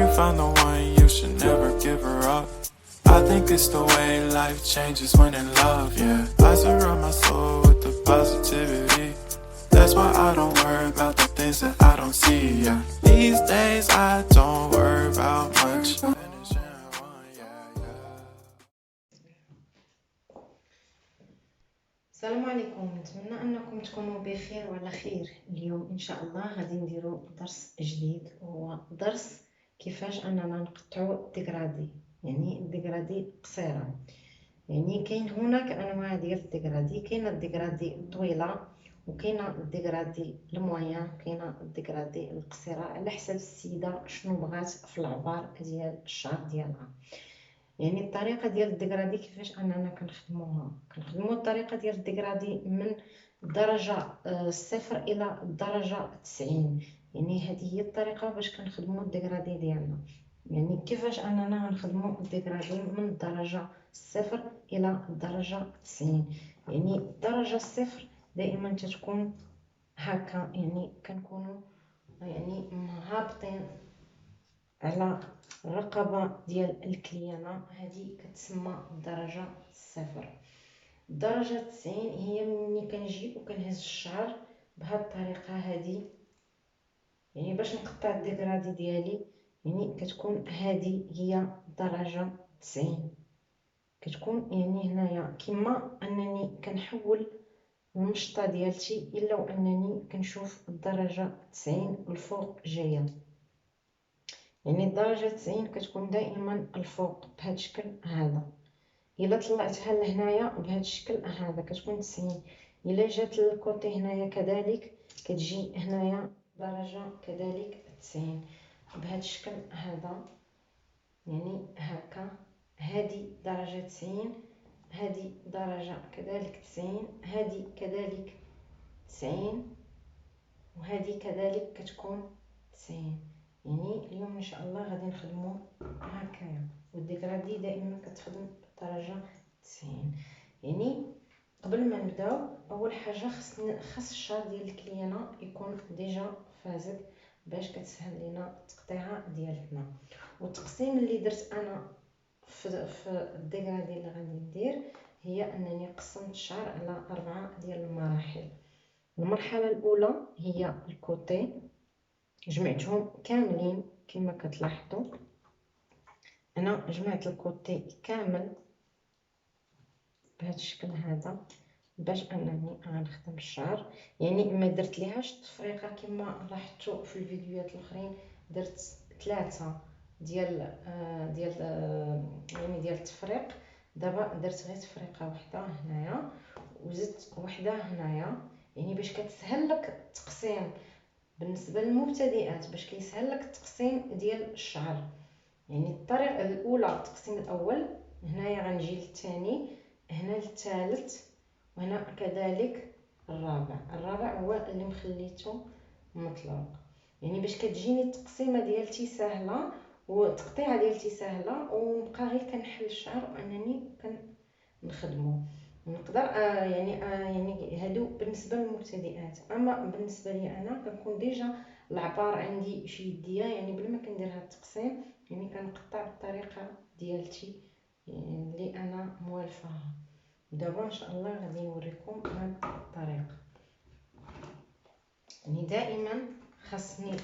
you found the one, you should never give her up. I think it's the way life changes when in love, yeah. I surround my soul with the positivity. That's why I don't worry about the things that I don't see, yeah. These days I don't worry about much. السلام عليكم. نتمنى انكم تكونوا بخير وعلى خير. اليوم ان شاء الله غادي نديرو درس جديد، وهو درس كيفاش اننا نقطعوا الديغرادي، يعني الديغرادي قصيره. يعني كاين هناك انواع ديال الديغرادي، كاينه الديغرادي الطويله وكاينه الديغرادي المويان، كاينه الديغرادي القصيره على حسب السيده شنو بغات في العبار ديال الشعر ديالها. يعني الطريقه ديال الديغرادي كيفاش اننا كنخدموا الطريقه ديال الديغرادي من الدرجه صفر الى الدرجه 90. يعني هذه هي الطريقه باش كنخدموا الديغرادي ديالنا. يعني كيفاش اننا غنخدموا الديغرادي من الدرجه صفر الى الدرجه 90. يعني الدرجه صفر دائما تتكون هكا، يعني كنكونوا يعني هابطين على الرقبه ديال الكليانه، هذه كتسمى الدرجه صفر. الدرجه 90 هي ملي كنجي وكنهز الشعر بهذه الطريقه هذه، يعني باش نقطع الديغرادي ديالي. يعني كتكون هذه هي الدرجه 90، كتكون يعني هنايا كما انني كنحول المشطه ديالتي الا وانني كنشوف الدرجه 90 الفوق جايه. يعني الدرجه 90 كتكون دائما الفوق بهذا الشكل هذا. الا طلعتها لهنايا بهذا الشكل هذا كتكون 90. الا جات للكوتي هنايا كذلك كتجي هنايا درجه كذلك 90 بهذا الشكل هذا. يعني هكا، هذه درجه 90، هذه درجه كذلك 90، هذه كذلك 90، وهذه كذلك كتكون 90. يعني اليوم ان شاء الله غادي نخدموا هكايا، والديغرادي دائما كتخدم بالدرجه 90. يعني قبل ما نبداو اول حاجه خاص الشعر ديال الكليانه يكون ديجا فازك باش كتسهل لينا التقطيعه ديالتنا. والتقسيم اللي درت انا في الديغرادي اللي غادي ندير هي انني قسمت الشعر على 4 ديال المراحل. المرحله الاولى هي الكوتي، جمعتهم كاملين كما كتلاحظوا. انا جمعت الكوتي كامل بهذا الشكل هذا باش انني غنخدم الشعر. يعني ما درت ليهاش تفريقه كما لاحظتوا في الفيديوهات الاخرين، درت 3 ديال يعني ديال التفريق. دابا درت غير تفريقه واحده هنايا وزدت وحده هنايا، يعني باش كتسهل لك التقسيم بالنسبه للمبتدئات، باش كيسهل لك التقسيم ديال الشعر. يعني الطريقه الاولى التقسيم الاول، هنايا غنجي للثاني، هنا للثالث، وهنا كذلك الرابع هو اللي مخليته مطلوق. يعني باش كتجيني التقسيمه ديالتي سهله والتقطيعه ديالتي سهله، ونبقى غير كنحل الشعر وانني كنخدمو نقدر يعني هادو بالنسبه للمبتدئات. اما بالنسبه لي انا كنكون ديجا العبار عندي في يديا، يعني بلا ما كندير هاد التقسيم يعني كنقطع بالطريقه ديالتي اللي انا موالفاها. دابا ان شاء الله غادي نوريكم هاد الطريقه. يعني دائما خاصني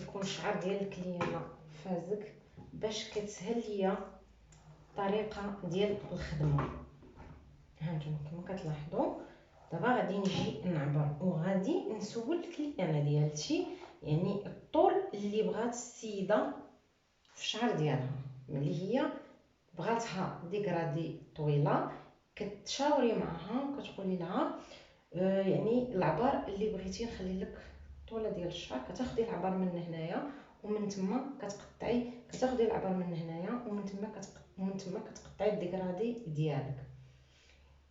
يكون الشعر ديال الكليانه فازك باش كتسهل ليا الطريقه ديال الخدمه. هانتوما كما كتلاحظوا دابا غادي نجي نعبر وغادي نسول الكليانه ديالتي، يعني الطول اللي بغات السيده في الشعر ديالها. ملي هي بغاتها ديغرادي طويله كتشاوري معها وكتقولي لها يعني العبار اللي بغيتي نخلي لك الطوله ديال الشعر، كتاخدي العبر من هنايا ومن تما كتقطعي، كتاخدي العبر من هنايا ومن تما كتقطعي الديغرادي ديالك.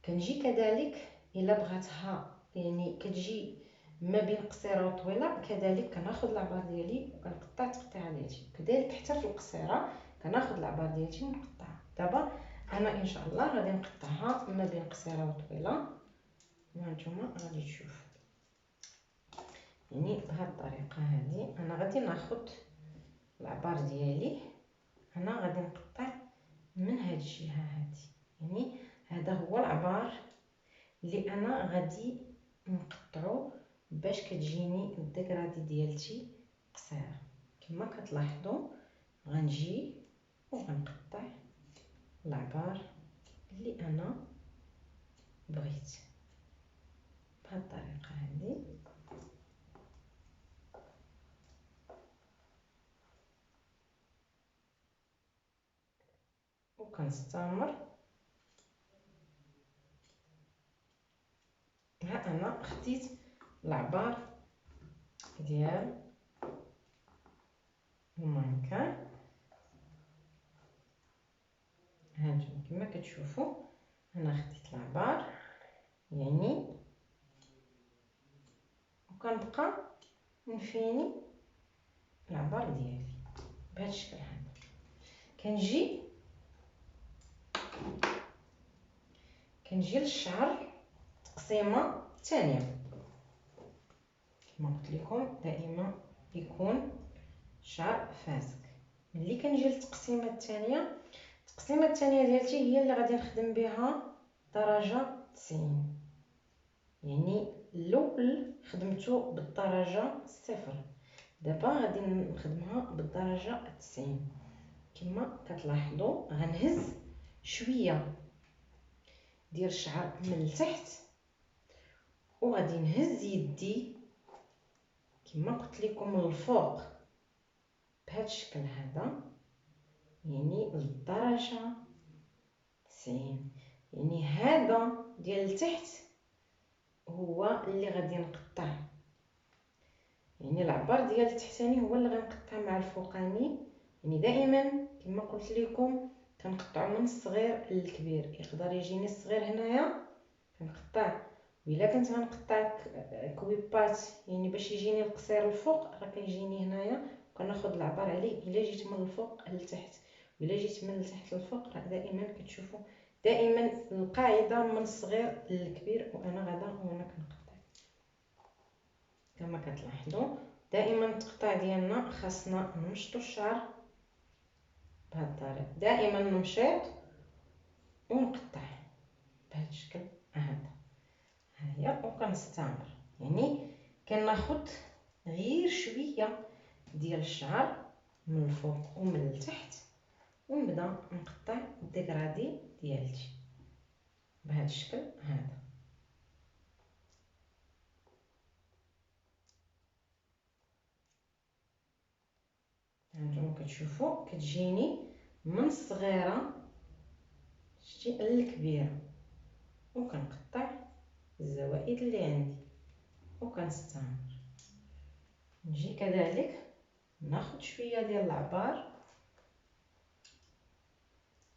كنجي كذلك الا بغاتها يعني كتجي ما بين قصيره وطويله، كذلك كناخذ العبار ديالي وكنقطع التقطيعه ديالتي. كذلك حتى في القصيره كناخذ العبار ديالتي ونقطعها. دابا انا ان شاء الله غادي نقطعها ما بين قصيره وطويله، وهانتوما غادي تشوفوا. يعني بهذه الطريقه هذه انا غادي ناخذ العبار ديالي، انا غادي نقطع من هاد الجهه هذه، يعني هذا هو العبار اللي انا غادي نقطعو باش كتجيني الدكرادي ديالتي قصيره. كما كتلاحظوا غنجي وغنقطع العبار اللي انا بغيت بهذه الطريقه هذه. وكنستمر. ها انا خديت العبار ديال المانكان، هانتوما كما كتشوفوا انا خديت العبار يعني، وكنبقى نفيني العبار ديالي بهذا الشكل هذا. كنجي للشعر تقسيمه ثانيه. كما قلت لكم دائما يكون شعر فاسك. ملي كنجي للتقسيمه الثانيه، التقسيمه الثانيه ديالتي هي اللي غادي نخدم بها درجه 90، يعني الاول خدمته بالدرجه 0، دابا غادي نخدمها بالدرجه 90. كما كتلاحظوا غنهز شويه ديال الشعر من التحت، وغادي نهز يدي كما قلت لكم من الفوق بهذا الشكل هذا، يعني للدرجه 90. يعني هذا ديال التحت هو اللي غادي نقطع، يعني العبار ديال التحتاني هو اللي غنقطع مع الفوقاني. يعني دائما كما قلت لكم كنقطعوا من الصغير للكبير. يقدر يجيني الصغير هنايا كنقطع، وإلا كنت غنقطع كويبات يعني باش يجيني القصير الفوق، راه كيجيني هنايا وكناخذ العبار عليه الا جيت من الفوق للتحت. وإلا جيت من التحت للفوق راه دائما كتشوفوا دائما القاعده من الصغير للكبير، وانا غدا وانا كنقطع. كما كتلاحظوا دائما التقطيع ديالنا خاصنا نمشطوا الشعر بهذه الطريقه، دائما نمشيط ونقطع بهذا الشكل هذا. ها هي وكنستمر، يعني كناخذ غير شويه ديال الشعر من الفوق ومن التحت، ونبدا نقطع الديكرادي ديالتي بهذا الشكل هذا. هانتوما كتشوفوا كتجيني من الصغيره شتي للكبيره، وكنقطع الزوائد اللي عندي وكنستمر. نجي كذلك ناخذ شويه ديال العبار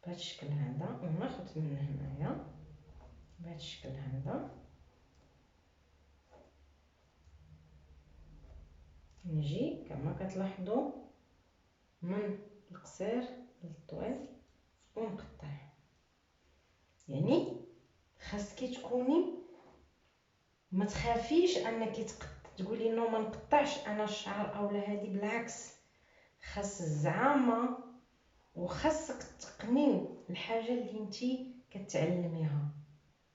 بهذا الشكل هذا، وناخذ من هنايا بهذا الشكل هذا، نجي كما كتلاحظوا من القصير للطويل ونقطع. يعني خاصك تكوني ما تخافيش انك تقولي انه ما نقطعش انا الشعر اولا هذه، بالعكس خاص الزعامه وخاصك تقنين الحاجه اللي نتي كتعلميها،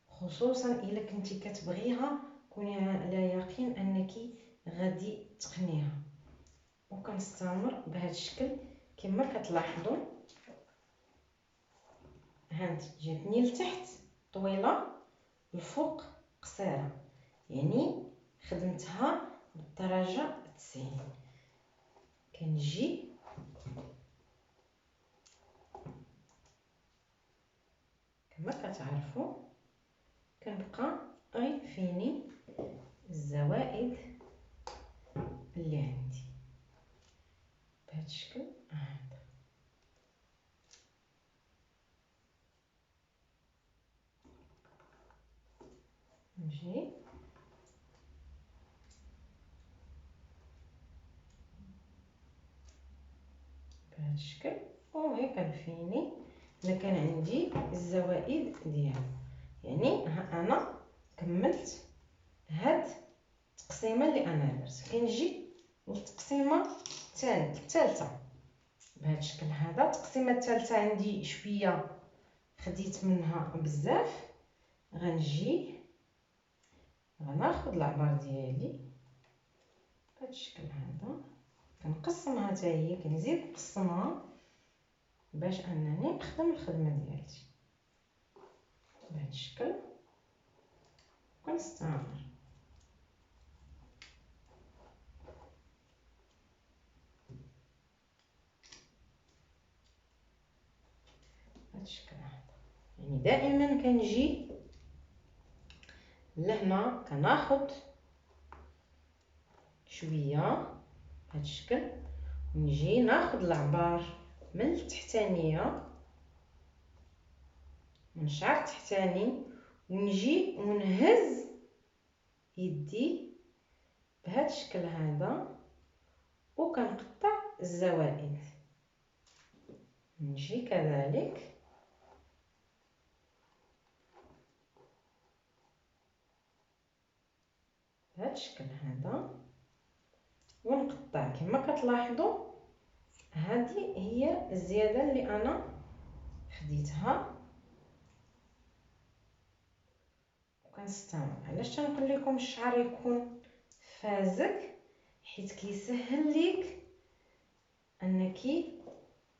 خصوصا الا كنتي كتبغيها كوني على يقين انك غادي تقنيها. وكنستمر بهذا الشكل كما كتلاحظوا. هانت جاتني لتحت طويله، الفوق قصيره، يعني خدمتها بالدرجه 90. كنجي كما كتعرفوا كنبقى غير فيني الزوائد اللي عندي بهذا الشكل هذا. نجي بهذا الشكل وهي كنفيني الا كان عندي الزوائد ديالو. يعني ها انا كملت هاد التقسيمه اللي انا درت. كنجي للتقسيمه الثالثه بهذا الشكل هذا. التقسيمه الثالثه عندي شويه خديت منها بزاف. غنجي غناخذ العبار ديالي بهذا الشكل هذا، كنقسمها حتى هي، كنزيد نقسمها باش انني نخدم الخدمه ديالتي بهذا الشكل وكنستمر. بهذا الشكل هذا يعني دائما كنجي لهنا كناخذ شويه بهذا الشكل ونجي ناخذ العبار من التحتانيه من الشعر التحتاني ونجي ونهز يدي بهذا الشكل هذا وكنقطع الزوائد. نجي كذلك بهذا الشكل هذا ونقطع. كما كتلاحظوا هذه هي الزياده اللي انا خديتها وكنستمر. علاش تنقول لكم الشعر يكون فازك؟ حيت كيسهل ليك انك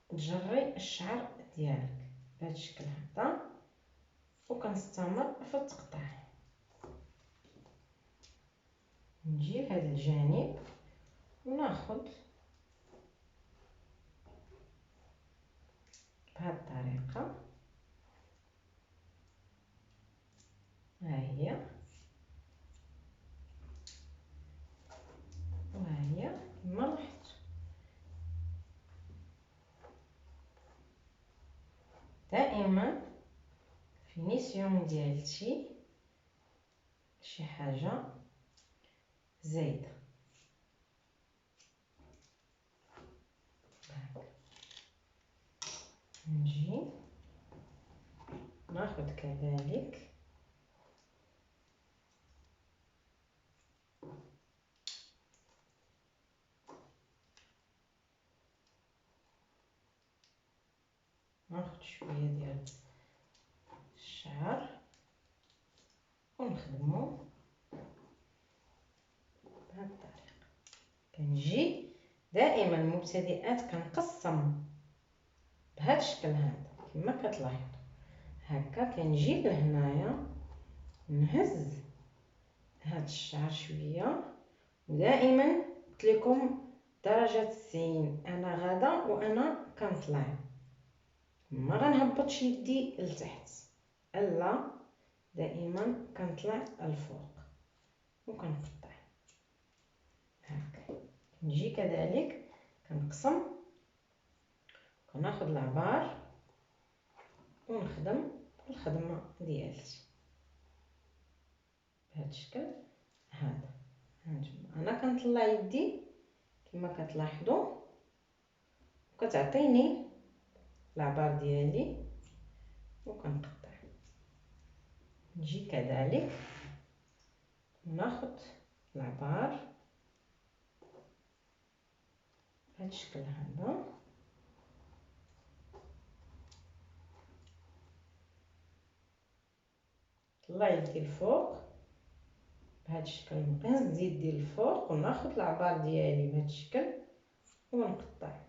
تجري الشعر ديالك بهذا الشكل هذا وكنستمر في التقطيع. نجي لهذا الجانب وناخذ بهذه الطريقه. ها هي وها هي كما لاحظتوا. دائما فينيسيون ديالتي شي حاجه زايده. نجي ناخذ كذلك ناخذ شويه ديال الشعر ونخدمو بهذه الطريقه. كنجي دائما المبتدئات كنقسم بهذا الشكل هذا كما كتلاحظوا هكا. كنجي لهنايا نهز هذا الشعر شويه ودائما قلت لكم درجه السين انا غادا وانا كنطلع ما غنهبطش يدي لتحت، الا دائما كنطلع الفوق وكنقطع هكا. نجي كذلك كنقسم كناخذ العبار ونخدم الخدمه ديالتي بهذا الشكل هذا. هانتوما انا كنطلع يدي كما كتلاحظوا وكتعطيني العبار ديالي وكنقطع. نجي كذلك ناخذ العبار بهذا الشكل هذا طلع يدي الفوق بهذا الشكل. نزيد يدي الفوق وناخذ العبار ديالي بهذا الشكل ونقطع.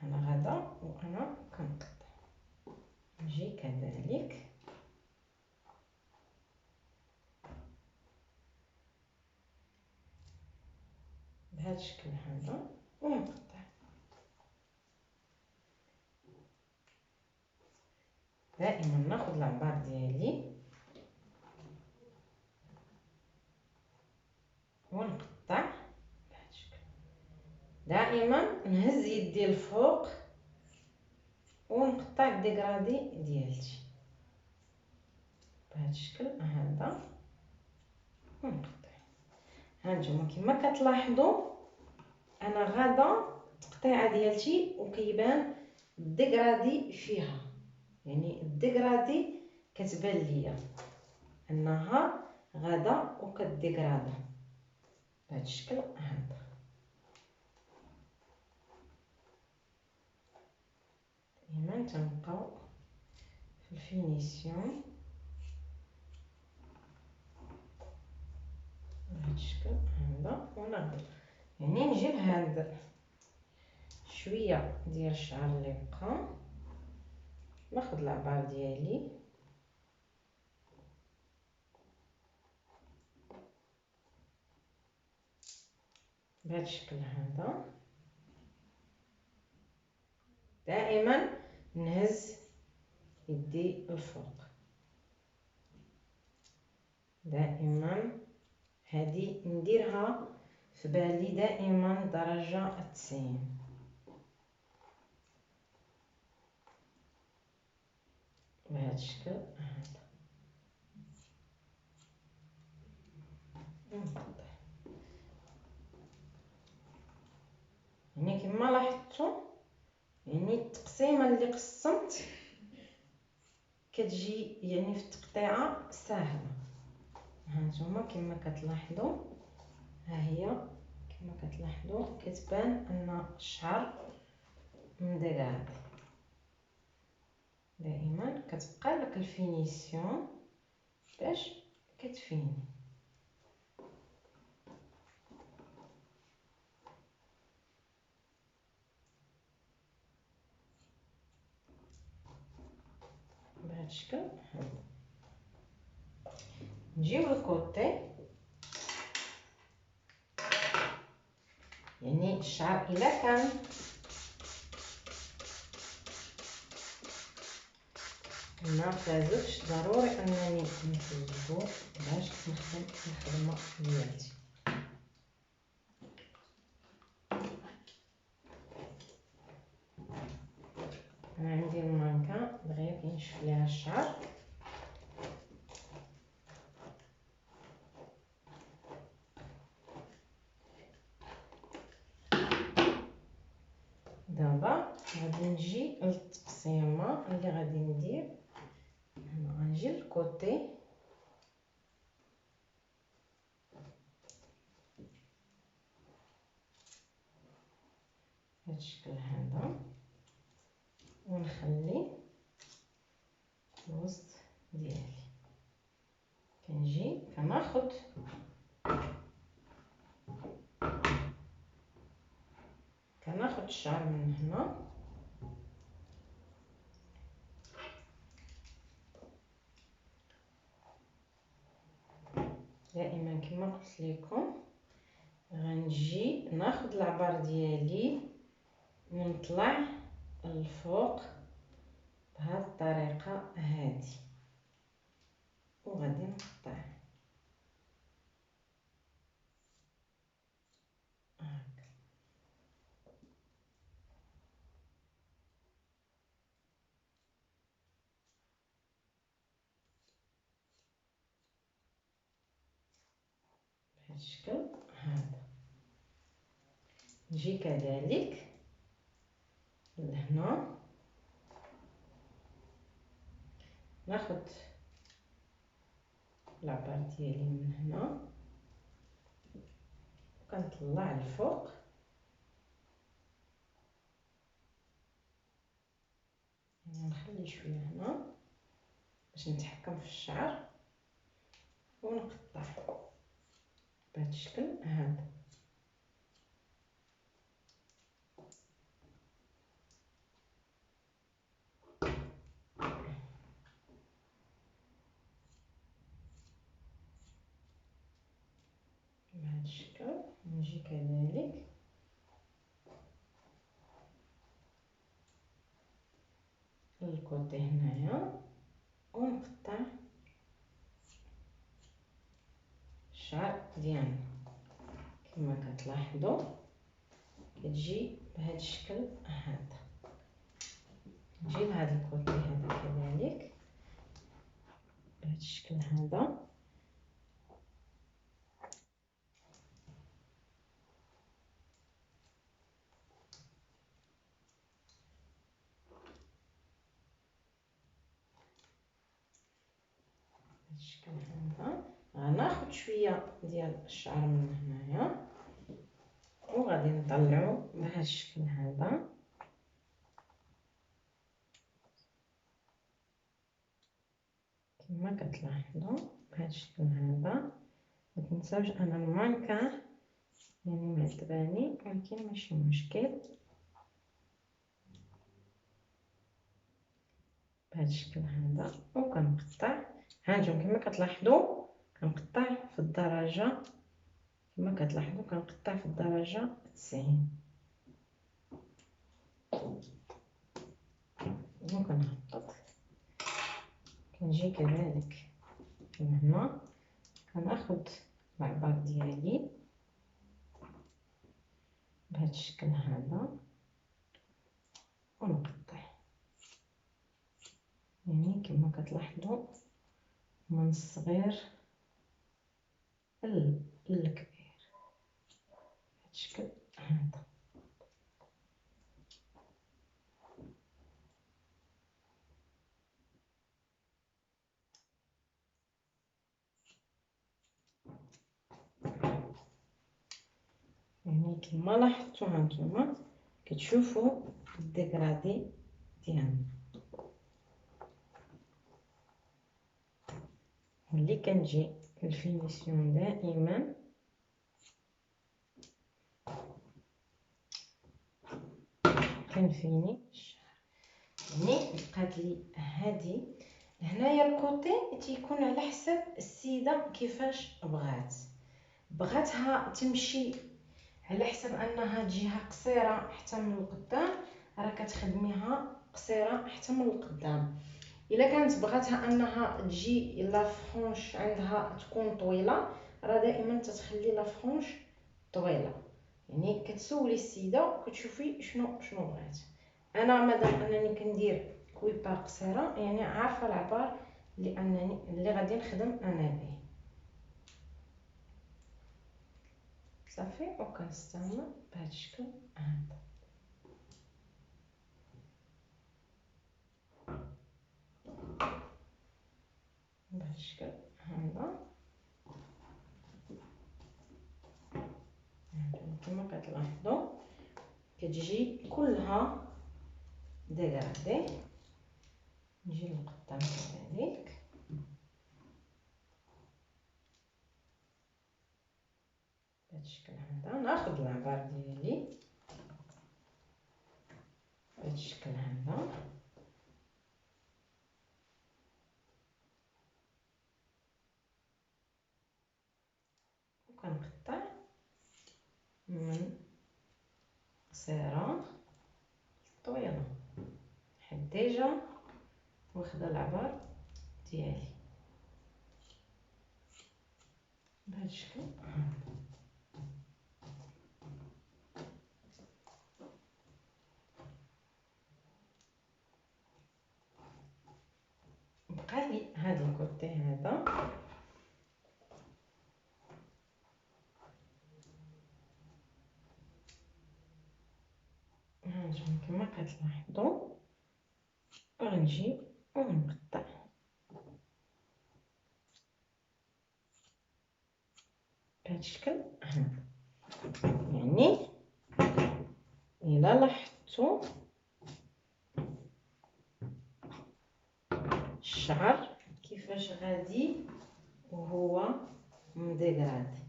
انا غدا وانا كنقطع. نجي كذلك بهذا الشكل هذا ونقطع. دائما ناخذ العبار ديالي ونقطع بهذا الشكل. دائما نهز يدي الفوق ونقطع الديغرادي ديالتي بهذا الشكل هذا ونقطع. هانتوما كما كتلاحظوا انا غادا التقطيعه ديالتي وكيبان الديغرادي فيها، يعني الديغرادي كتبان ليا انها غادا وكديكرادا بهذا الشكل هذا. دائما تنبقاو في الفينيسيون بهذا الشكل هذا. ونغلق يعني نجيب هاد شويه ديال الشعر اللي بقى، ناخذ العبار ديالي بهذا الشكل هذا. دائما نهز يدي الفوق، دائما هذه نديرها في بالي دائما درجة 90 بهذا الشكل هذا. يعني كما لاحظتوا يعني التقسيمه اللي قسمت كتجي يعني في التقطيعه سهله. هانتوما كما كتلاحظوا، ها هي كما كتلاحظوا كتبان ان الشعر مدراد. دائما كتبقى لك الفينيسيون باش كتفيني. بهذا الشكل هذا. نجيو الكوتي، يعني الشعر الا كان ما فازتش ضروري انني نفزو باش نخدم الخدمه ديالتي. انا عندي المانكا دغيا كينشف ليها الشعر. دابا غادي نجي للتقسيمه اللي غادي ندير. هنا غنجي للكوتي بهذا الشكل هذا، ونخلي الوسط ديالي. كنجي كناخد الشعر من هنا دائما كما قلت لكم. غنجي ناخد العبار ديالي ونطلع الفوق بهذه الطريقه هذه، وغادي نقطع هكا. بهذا الشكل هذا. نجي كذلك لهنا ناخد العبار ديالي من هنا وكنطلع الفوق. يعني نخلي شويه هنا باش نتحكم في الشعر ونقطع بهذا الشكل هذا. بهذا الشكل. نجي كذلك للكوتي هنايا ونقطع الشعر ديالنا. كما كتلاحظوا كتجي بهذا الشكل هذا. نجي لهذا الكوتي هذا كذلك بهذا الشكل هذا. الشكل هذا غناخد شويه ديال الشعر من هنايا وغادي نطلعو بهذا الشكل هذا. كما كتلاحظوا بهذا الشكل هذا. ما تنساوش انا المانكان يعني معتباني، ولكن ماشي مشكل. بهذا الشكل هذا وكنقطع. هانتوما كما كتلاحظوا كنقطع في الدرجه، كما كتلاحظوا كنقطع في الدرجه 90 وكنهبط. كنجي كذلك من هنا كناخد العبار ديالي بهذا الشكل هذا ونقطع، يعني كما كتلاحظوا من الصغير للكبير بهذا الشكل هذا. يعني كما لاحظتوا هانتوما كتشوفوا الديغرادي ديالنا. ملي كنجي الفينيسيون دائما كنفيني الشعر. يعني بقات لي هذه هنايا الكوتي تيكون على حسب السيده كيفاش بغاتها تمشي على حسب انها تجيها قصيره حتى من القدام، راه كتخدميها قصيره حتى من القدام. الا كانت بغاتها انها تجي لا فرونش عندها تكون طويله، راه دائما تتخلي لا فرونش طويله. يعني كتسولي السيده وكتشوفي شنو بغات. انا مادام انني كندير كويبا قصيره يعني عارفه العبار اللي غادي نخدم انا به. صافي وكنستعمل بهذا الشكل هذا. بهذا الشكل هذا كما كتلاحظوا كتجي كلها ديغرادي. نجي للقدام كذلك بهذا الشكل هذا. ناخذ العبار ديالي بهذا الشكل هذا وكنقطع من قصيره طويله حيت ديجا واخده العبار ديالي بهذا الشكل هذا. بقى لي هذا الكوتي هذا. هانتوما كما كتلاحظوا غنجي ونقطع بهذا الشكل هذا. يعني الا لاحظتوا الشعر كيفاش غادي وهو مديغرادي،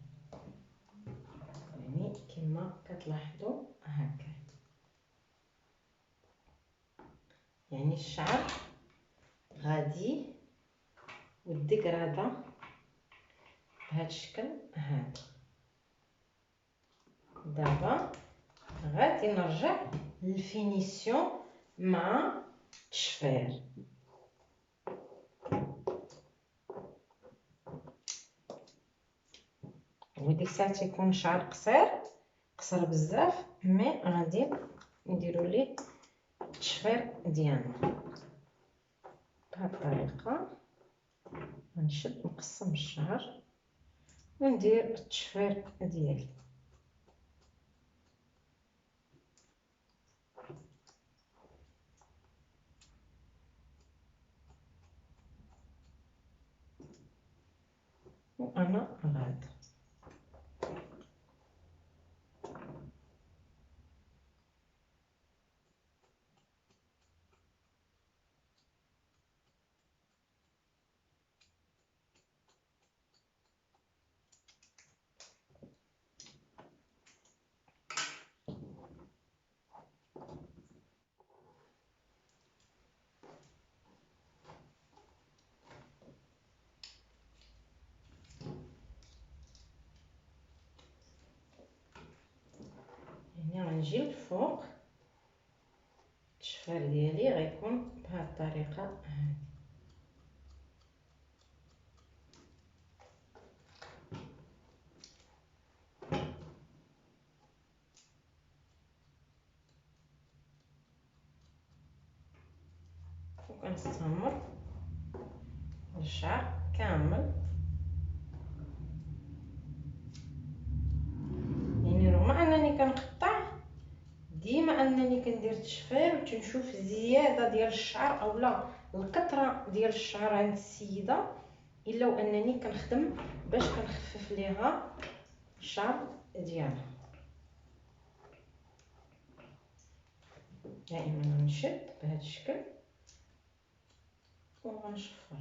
يعني كما كتلاحظوا هكا. يعني الشعر غادي والديغرادا بهذا الشكل هذا. دابا غادي نرجع للفينيسيون مع التشفير. وديك الساعه تيكون شعر قصير بزاف، مي غادي نديرو ليه التشفير ديالنا بهذه الطريقه. غنشد نقسم الشعر وندير التشفير ديالي. وأنا غادة. يعني غنجي لفوق، التشفير ديالي غيكون بهاد الطريقه هادي. وكنستمر الشعر كامل، يعني رغم انني كنقطع ديما انني كندير تشفير وتنشوف زياده ديال الشعر اولا الكثره ديال الشعر عند السيده، الا وانني كنخدم باش كنخفف ليها الشعر ديالها. دائما غنشد بهذا الشكل وغنشفر.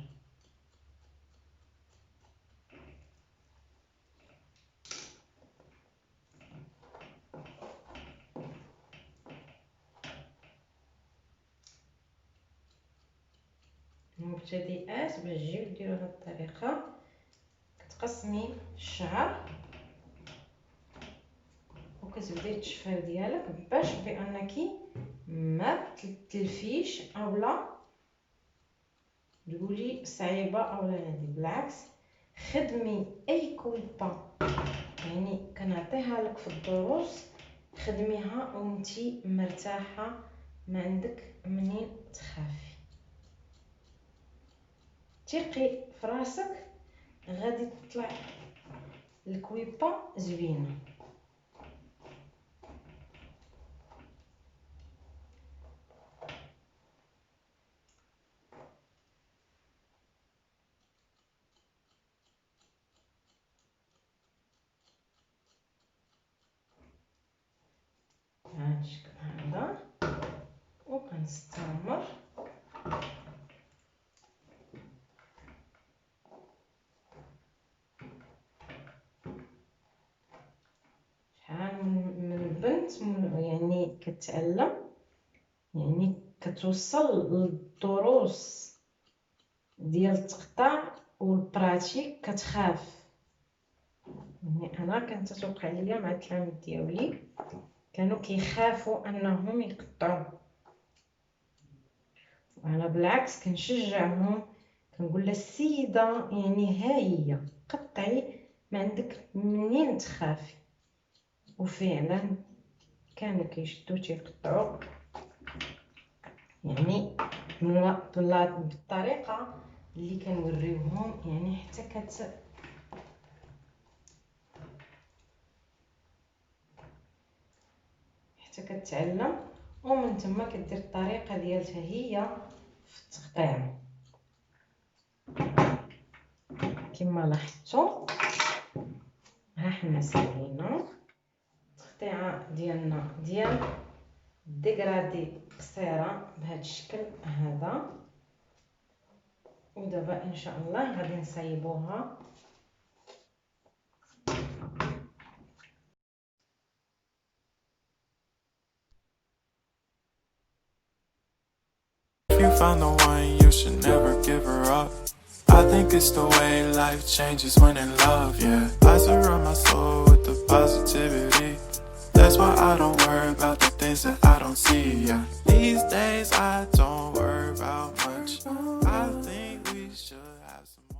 المبتدئات باش تجيو ديروا هاد الطريقه، كتقسمي الشعر وكتبداي التشفير ديالك باش بانك ما تلفيش اولا تقولي صعيبه اولا هادي. بالعكس، خدمي اي كويبه يعني كنعطيها لك في الدروس، خدميها وانتي مرتاحه، ما عندك منين تخافي، ثقي في راسك، غادي تطلع الكويبه زوينه. بهذا الشكل هذا وكنستمر. شحال من بنت يعني كتعلم، يعني كتوصل للدروس ديال التقطاع والبراتيك كتخاف. يعني انا كانت توقع ليا مع التلاميذ ديالي كانوا كيخافوا انهم يقطعوا، وانا بالعكس كنشجعهم، كنقول لها السيده يعني ها هي قطعي، ما عندك منين تخافي. وفعلا كانوا كيشدوا تيقطعوا، يعني بالطريقه اللي كنوريوهم، يعني حتى كتعلم، ومن تما كدير الطريقه ديالتها هي في التقطيع. كما لاحظتوا ها حنا سالينا التقطيعه ديالنا ديال ديغرادي قصيره بهذا الشكل هذا، ودابا ان شاء الله غادي نصايبوها. If you found the one, you should never give her up. I think it's the way life changes when in love, yeah. I surround my soul with the positivity. That's why I don't worry about the things that I don't see, yeah. These days I don't worry about much. I think we should have some more.